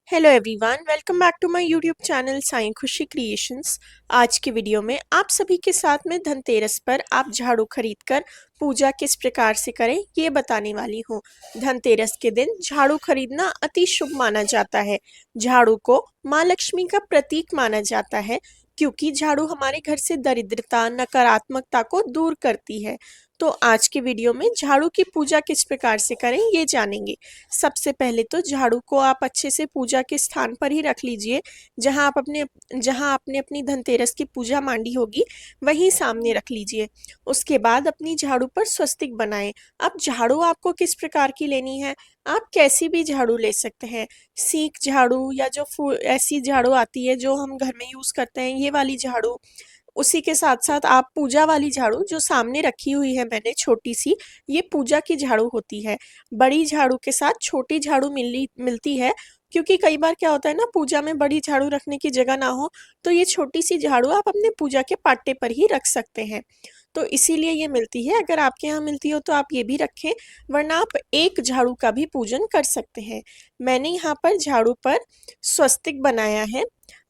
Hello everyone, welcome back to my YouTube channel Sai Khushi creations. आज की video में आप सभी के साथ में धनतेरस पर आप झाड़ू खरीदकर पूजा किस प्रकार से करें ये बताने वाली हूँ। धनतेरस के दिन झाड़ू खरीदना अति शुभ माना जाता है। झाड़ू को माँ लक्ष्मी का प्रतीक माना जाता है क्योंकि झाड़ू हमारे घर से दरिद्रता नकारात्मकता को दूर करती है। तो आज के वीडियो में झाड़ू की पूजा किस प्रकार से करें ये जानेंगे। सबसे पहले तो झाड़ू को आप अच्छे से पूजा के स्थान पर ही रख लीजिए। जहां आपने अपनी धनतेरस की पूजा मांडी होगी वहीं सामने रख लीजिए। उसके बाद अपनी झाड़ू पर स्वस्तिक बनाएं। अब झाड़ू आपको किस प्रकार की लेनी है, आप कैसी भी झाड़ू ले सकते हैं। सीक झाड़ू या जो ऐसी झाड़ू आती है जो हम घर में यूज करते हैं ये वाली झाड़ू। उसी के साथ साथ आप पूजा वाली झाड़ू जो सामने रखी हुई है मैंने छोटी सी, ये पूजा की झाड़ू होती है। बड़ी झाड़ू के साथ छोटी झाड़ू मिलती है क्योंकि कई बार क्या होता है ना, पूजा में बड़ी झाड़ू रखने की जगह ना हो तो ये छोटी सी झाड़ू आप अपने पूजा के पाटे पर ही रख सकते हैं। तो इसीलिए ये मिलती है। अगर आपके यहाँ मिलती हो तो आप ये भी रखें, वरना आप एक झाड़ू का भी पूजन कर सकते हैं। मैंने यहाँ पर झाड़ू पर स्वस्तिक बनाया है।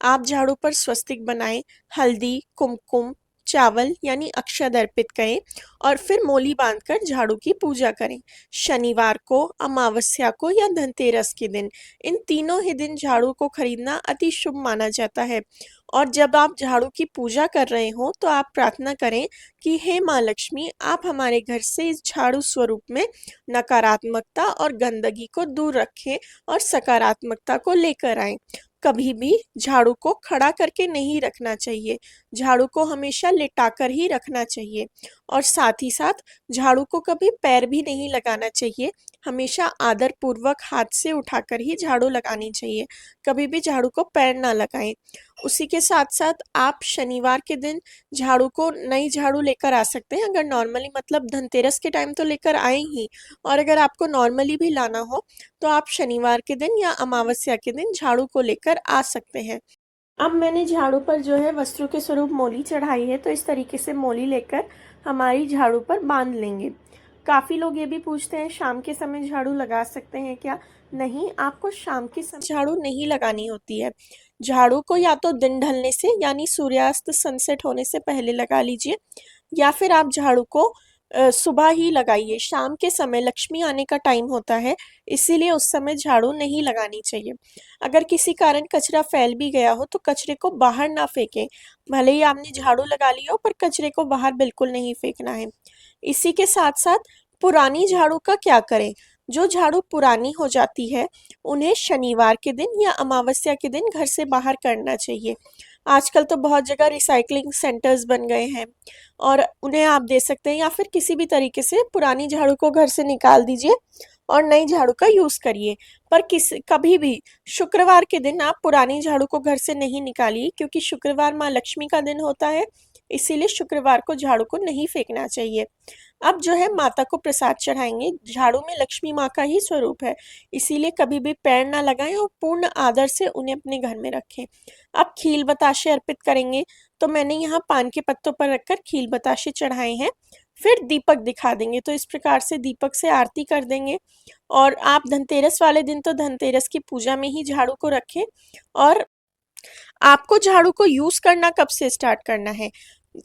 आप झाड़ू पर स्वस्तिक बनाएं, हल्दी कुमकुम चावल यानी अक्षत अर्पित करें और फिर मोली बांधकर झाड़ू की पूजा करें। शनिवार को, अमावस्या को या धनतेरस के दिन, इन तीनों ही दिन झाड़ू को खरीदना अति शुभ माना जाता है। और जब आप झाड़ू की पूजा कर रहे हो तो आप प्रार्थना करें कि हे माँ लक्ष्मी, आप हमारे घर से इस झाड़ू स्वरूप में नकारात्मकता और गंदगी को दूर रखें और सकारात्मकता को लेकर आए। कभी भी झाड़ू को खड़ा करके नहीं रखना चाहिए, झाड़ू को हमेशा लेटाकर ही रखना चाहिए। और साथ ही साथ झाड़ू को कभी पैर भी नहीं लगाना चाहिए, हमेशा आदर पूर्वक हाथ से उठाकर ही झाड़ू लगानी चाहिए। कभी भी झाड़ू को पैर ना लगाएं। उसी के साथ साथ आप शनिवार के दिन झाड़ू को नई झाड़ू लेकर आ सकते हैं। अगर नॉर्मली मतलब धनतेरस के टाइम तो लेकर आए ही, और अगर आपको नॉर्मली भी लाना हो तो आप शनिवार के दिन या अमावस्या के दिन झाड़ू को लेकर आ सकते हैं। अब मैंने झाड़ू पर जो है वस्त्रों के स्वरूप मोली चढ़ाई है, तो इस तरीके से मोली लेकर हमारी झाड़ू पर बांध लेंगे। काफ़ी लोग ये भी पूछते हैं शाम के समय झाड़ू लगा सकते हैं क्या? नहीं, आपको शाम के समय झाड़ू नहीं लगानी होती है। झाड़ू को या तो दिन ढलने से यानी सूर्यास्त सनसेट होने से पहले लगा लीजिए, या फिर आप झाड़ू को सुबह ही लगाइए। शाम के समय लक्ष्मी आने का टाइम होता है, इसीलिए उस समय झाड़ू नहीं लगानी चाहिए। अगर किसी कारण कचरा फैल भी गया हो तो कचरे को बाहर ना फेंकें। भले ही आपने झाड़ू लगा लिया हो पर कचरे को बाहर बिल्कुल नहीं फेंकना है। इसी के साथ साथ पुरानी झाड़ू का क्या करें? जो झाड़ू पुरानी हो जाती है उन्हें शनिवार के दिन या अमावस्या के दिन घर से बाहर करना चाहिए। आजकल तो बहुत जगह रिसाइकलिंग सेंटर्स बन गए हैं और उन्हें आप दे सकते हैं, या फिर किसी भी तरीके से पुरानी झाड़ू को घर से निकाल दीजिए और नई झाड़ू का यूज़ करिए। पर कभी भी शुक्रवार के दिन आप पुरानी झाड़ू को घर से नहीं निकालिए, क्योंकि शुक्रवार माँ लक्ष्मी का दिन होता है, इसीलिए शुक्रवार को झाड़ू को नहीं फेंकना चाहिए। अब जो है माता को प्रसाद चढ़ाएंगे। झाड़ू में लक्ष्मी माँ का ही स्वरूप है, इसीलिए कभी भी पैर ना लगाएं और पूर्ण आदर से उन्हें अपने घर में रखें। अब खील बताशे अर्पित करेंगे, तो मैंने यहाँ पान के पत्तों पर रखकर खील बताशे चढ़ाए हैं। फिर दीपक दिखा देंगे, तो इस प्रकार से दीपक से आरती कर देंगे। और आप धनतेरस वाले दिन तो धनतेरस की पूजा में ही झाड़ू को रखें। और आपको झाड़ू को यूज करना कब से स्टार्ट करना है?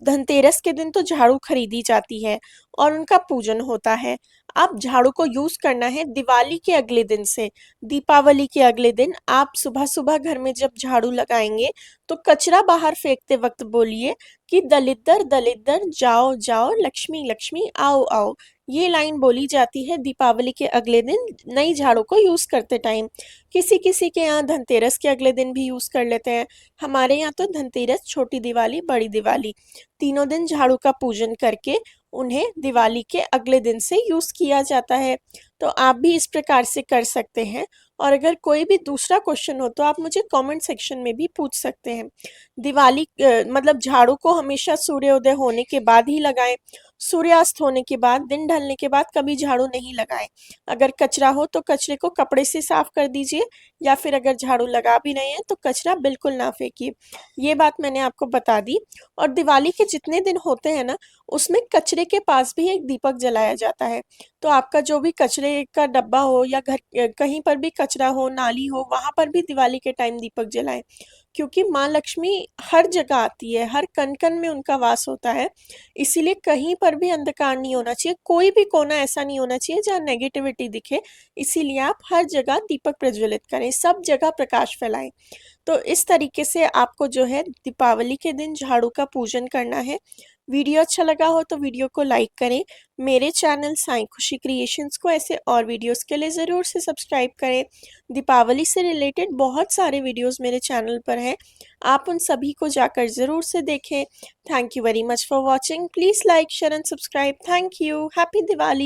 धनतेरस के दिन तो झाड़ू खरीदी जाती है और उनका पूजन होता है। अब झाड़ू को यूज करना है दिवाली के अगले दिन से। दीपावली के अगले दिन आप सुबह सुबह घर में जब झाड़ू लगाएंगे तो कचरा बाहर फेंकते वक्त बोलिए कि दलिद्दर दलिद्दर जाओ जाओ, लक्ष्मी लक्ष्मी आओ आओ। ये लाइन बोली जाती है दीपावली के अगले दिन नई झाड़ू को यूज करते टाइम। किसी किसी के यहाँ धनतेरस के अगले दिन भी यूज कर लेते हैं। हमारे यहाँ तो धनतेरस, छोटी दिवाली, बड़ी दिवाली, तीनों दिन झाड़ू का पूजन करके उन्हें दिवाली के अगले दिन से यूज किया जाता है। तो आप भी इस प्रकार से कर सकते हैं। और अगर कोई भी दूसरा क्वेश्चन हो तो आप मुझे कमेंट सेक्शन में भी पूछ सकते हैं। दिवाली मतलब झाड़ू को हमेशा सूर्योदय होने के बाद ही लगाएं। सूर्यास्त होने के बाद, दिन ढलने के बाद कभी झाड़ू नहीं लगाएं। अगर कचरा हो तो कचरे को कपड़े से साफ कर दीजिए, या फिर अगर झाड़ू लगा भी नहीं है तो कचरा बिल्कुल ना फेंकिए। ये बात मैंने आपको बता दी। और दिवाली के जितने दिन होते हैं ना, उसमें कचरे के पास भी एक दीपक जलाया जाता है। तो आपका जो भी कचरे का डब्बा हो या घर कहीं पर भी कचरा हो, नाली हो, वहाँ पर भी दिवाली के टाइम दीपक जलाएँ। क्योंकि माँ लक्ष्मी हर जगह आती है, हर कण-कण में उनका वास होता है, इसीलिए कहीं पर भी अंधकार नहीं होना चाहिए, कोई भी कोना ऐसा नहीं होना चाहिए जहाँ नेगेटिविटी दिखे, इसीलिए आप हर जगह दीपक प्रज्वलित करें, सब जगह प्रकाश फैलाएँ। तो इस तरीके से आपको जो है दीपावली के दिन झाड़ू का पूजन करना है। वीडियो अच्छा लगा हो तो वीडियो को लाइक करें। मेरे चैनल साईं खुशी क्रिएशंस को ऐसे और वीडियोस के लिए ज़रूर से सब्सक्राइब करें। दीपावली से रिलेटेड बहुत सारे वीडियोस मेरे चैनल पर हैं। आप उन सभी को जाकर ज़रूर से देखें। Thank you very much for watching. Please like, share and subscribe. Thank you. Happy Diwali.